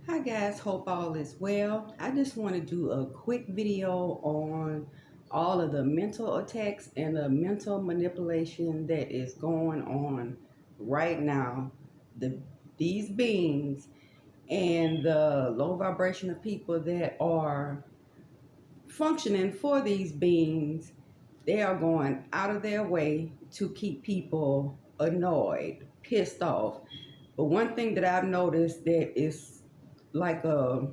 Hi guys, hope all is well. I just want to do a quick video on all of the mental attacks and the mental manipulation that is going on right now. The these beings and the low vibration of people that are functioning for these beings, they are going out of their way to keep people annoyed, pissed off. But one thing that I've noticed that is like a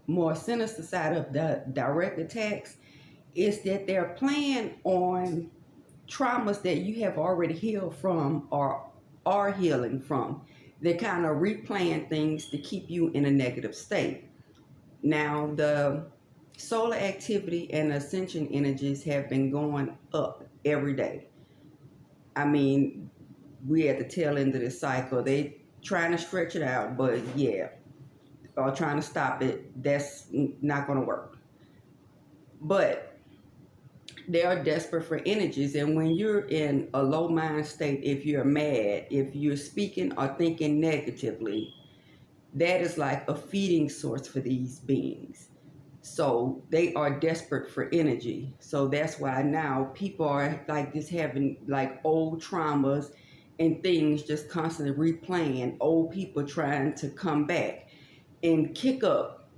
more sinister side of the direct attacks is that they're playing on traumas that you have already healed from or are healing from. They're kind of replaying things to keep you in a negative state. Now, the solar activity and ascension energies have been going up every day. I mean, we at the tail end of this cycle. They trying to stretch it out, but yeah, or trying to stop it, that's not going to work. But they are desperate for energies, and when you're in a low mind state, if you're mad, if you're speaking or thinking negatively, that is like a feeding source for these beings. So they are desperate for energy. So that's why now people are like just having like old traumas and things just constantly replaying, old people trying to come back and kick up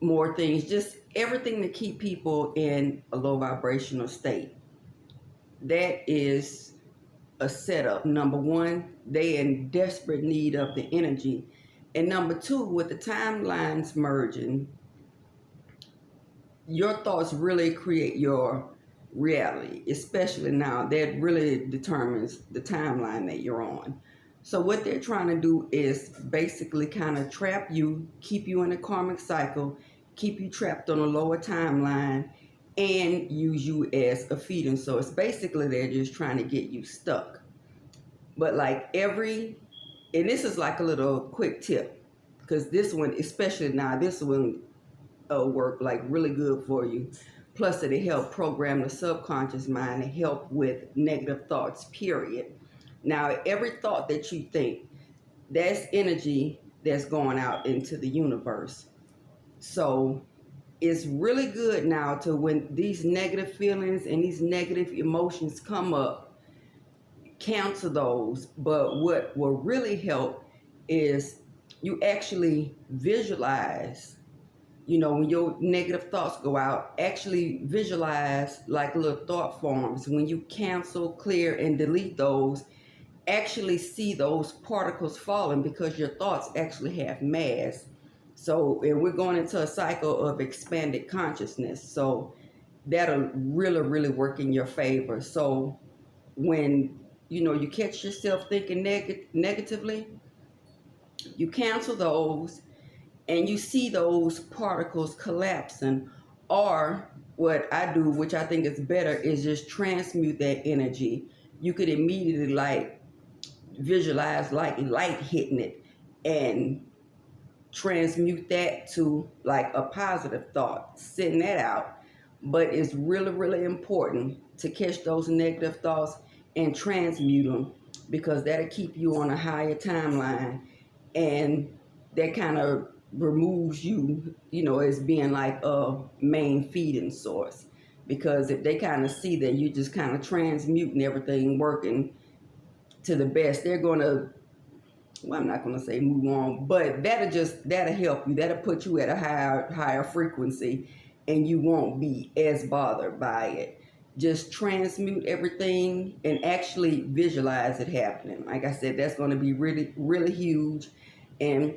more things, just everything to keep people in a low vibrational state. That is a setup. Number one, they in desperate need of the energy. And number two, with the timelines merging, your thoughts really create your reality, especially now. That really determines the timeline that you're on. So what they're trying to do is basically kind of trap you, keep you in a karmic cycle, keep you trapped on a lower timeline, and use you as a feeding source. Basically, they're just trying to get you stuck. But and this is like a little quick tip, because this one, especially now, this one work like really good for you. Plus, it help program the subconscious mind and help with negative thoughts, period. Now, every thought that you think, that's energy that's going out into the universe. So it's really good now to, when these negative feelings and these negative emotions come up, cancel those. But what will really help is you actually visualize. When your negative thoughts go out, actually visualize like little thought forms. When you cancel, clear, and delete those, actually see those particles falling, because your thoughts actually have mass. So, and we're going into a cycle of expanded consciousness. So that'll really, really work in your favor. So when, you catch yourself thinking negatively, you cancel those and you see those particles collapsing. Or what I do, which I think is better, is just transmute that energy. You could immediately like visualize like light hitting it and transmute that to like a positive thought, send that out. But it's really, really important to catch those negative thoughts and transmute them, because that'll keep you on a higher timeline, and that kind of removes you, as being like a main feeding source. Because if they kind of see that you just kind of transmuting everything, working to the best, they're going to, well, I'm not going to say move on, but that'll help you. That'll put you at a higher frequency, and you won't be as bothered by it. Just transmute everything and actually visualize it happening. Like I said, that's going to be really, really huge. And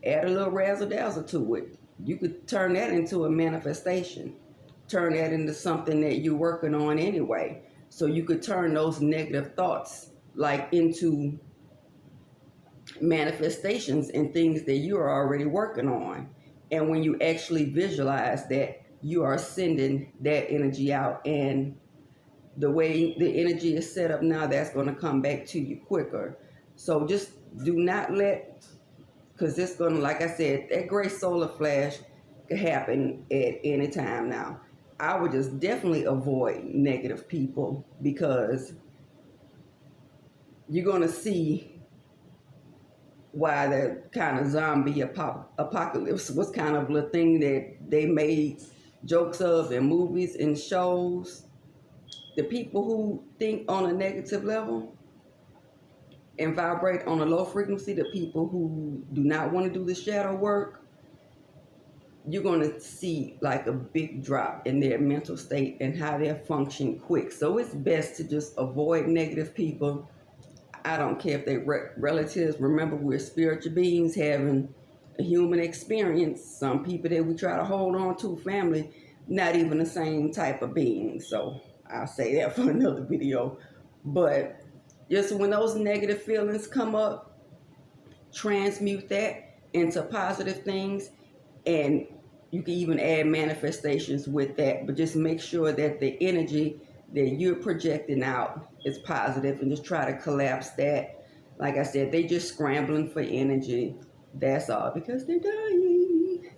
add a little razzle dazzle to it. You could turn that into a manifestation. Turn that into something that you're working on anyway. So you could turn those negative thoughts like into manifestations and things that you are already working on. And when you actually visualize that, you are sending that energy out. And the way the energy is set up now, that's going to come back to you quicker. So just do not let, because it's going to, like I said, that gray solar flash could happen at any time now. I would just definitely avoid negative people, because you're going to see why the kind of zombie apocalypse was kind of a thing that they made jokes of in movies and shows. The people who think on a negative level and vibrate on a low frequency, the people who do not want to do the shadow work, you're going to see like a big drop in their mental state and how they're functioning quick. So it's best to just avoid negative people. I don't care if they're relatives. Remember, we're spiritual beings having a human experience. Some people that we try to hold on to, family, not even the same type of being. So I'll say that for another video. But just when those negative feelings come up, transmute that into positive things, and you can even add manifestations with that. But just make sure that the energy that you're projecting out is positive, and just try to collapse that. Like I said, they just scrambling for energy. That's all, because they're dying.